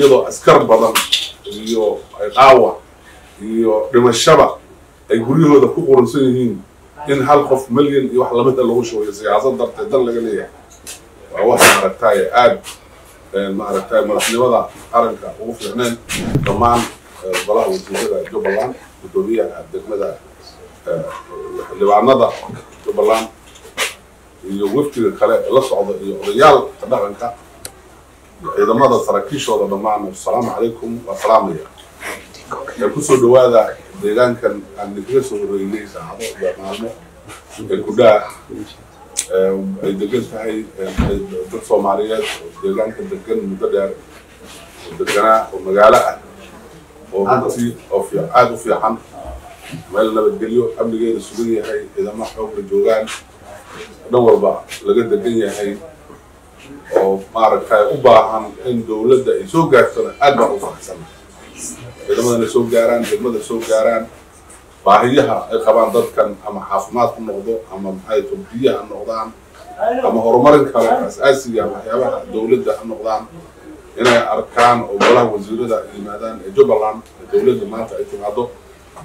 iyadoo askar badan iyo qaawa iyo dhimashaba ay guryahooda ku qoransan yihiin in hal qof milyan iyo wax lamid ah lagu shubayo siyaasad darteed dan laga leeyahay waa wax maaragtay madaxnimada qaranka ugu fiicneen dhammaan golaha wasiirada Jubbaland gudoomiyaha degmada xildhibaanada Jubbaland iyo wafdiga kale la socda iyo odayaal dhaqanka ciidamada saraakiishooda dhammaan assalaamu calaykum wa salaamaya ku soo dhawaada deegaankan aan idinka soo wareegnay saacado iyo maalmo ku dhaa ay degan tahay dad Soomaaliyeed deegaanka degan muddo dheer deganaa oo magaalo ah oo runtii aad u fiican meel nabadgelyo amnigeeda sugan yahay ciidamo xoog la joogaan dhan walba laga degan yahay oo maaragtay u baahan in dawladda ay soo gaarto aad baan u faraxsan ciidamadana soo gaaraan degmada soo gaaraan baahiyaha ay qabaan dadkan ama caafimaad ku noqdo ama maxay biyaha noqdaan ama horumarin kale asaasiga waxyaabaha dawladda ha noqdaan inay arkaan oo golaha wasiirada yimaadaan ee Jubbaland dawladda maanta ay timaado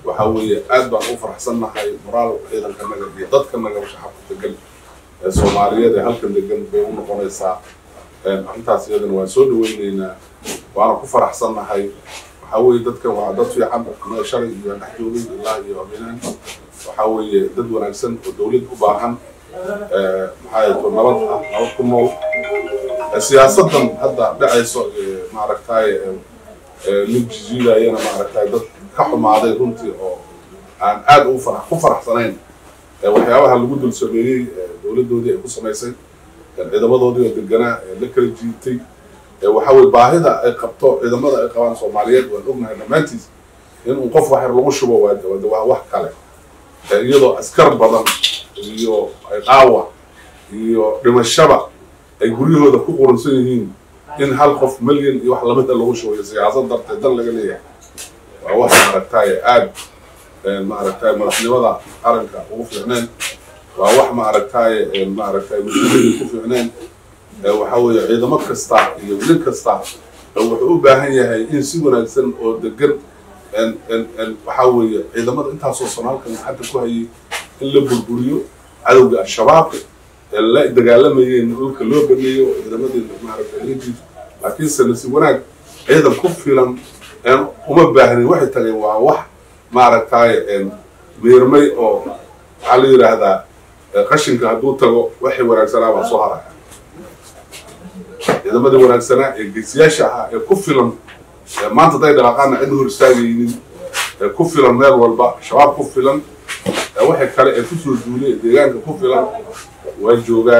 waxa weeye aad baan u faraxsanahay moraal ciidanka naga iyo dadka naga shacabka degan ee Soomaaliyeed ee halkan degan bay u noqonaysaa intaas iyadana waan soo dhaweynaynaa waana ku faraxsanahay waxa weeye dadkan waa dad fiican oo sharci iyo dhaxjoogay ilaa iyo ammaan waxa weeye dad wanaagsan oo dawlad u baahan maxay ku nabad ku nool siyaasadan hadda dhacayso maaragtay lijiidayana maaragtay dad ka xumaaday runtii oo aan aad u faraxsanayn waxyaabaha lagu dul sameeyay dawladoodii ay ku sameysay ciidamadoodii oo deganaa la kala jiitay waxa weeye baahida ay qabto ciidamada ay qabaan Soomaaliyeed waan ognahay dhamaantiis in uu qof wax lagu shubo waa wax kale iyadoo askar badan iyo qaawa iyo dhimashaba ay guryahooda ku qoransan yihiin in hal qof milyan iyo wax lamid ah lagu shubayo siyaasad darteed dan laga leeyahay waa wax maaragtay madaxnimada qaranka ugu fiicneen waa wax maaragtay mas'uuliyadda ku fiicneen waxa weeye ciidamo kasta iyo nin kasta wuxuu u baahan yahay in si wanaagsan oo degan waxa weeye ciidamada intaasoo sanaalkan hadda ku hayay in la burburiyo cadowga al-shabaab la dagaalamayeen dhulka loo baneeyo ciidamadii maaragtay laakiin si wanaag ciidan ku filan uma baahnin waxay tageen waa wax maaragtay meermay oo waxa la yiraahdaa qashinka hadduu tago waxay wanaagsanaa waa soo haraya ciidamadii wanaagsanaa ee geesiyaasha ah ee ku filan maanta day dhaqaaqana cid hor istaagaynin ku filan meel walba shabaab ku filan waxay kale ee ku soo duulay deegaanka ku filan way joogaan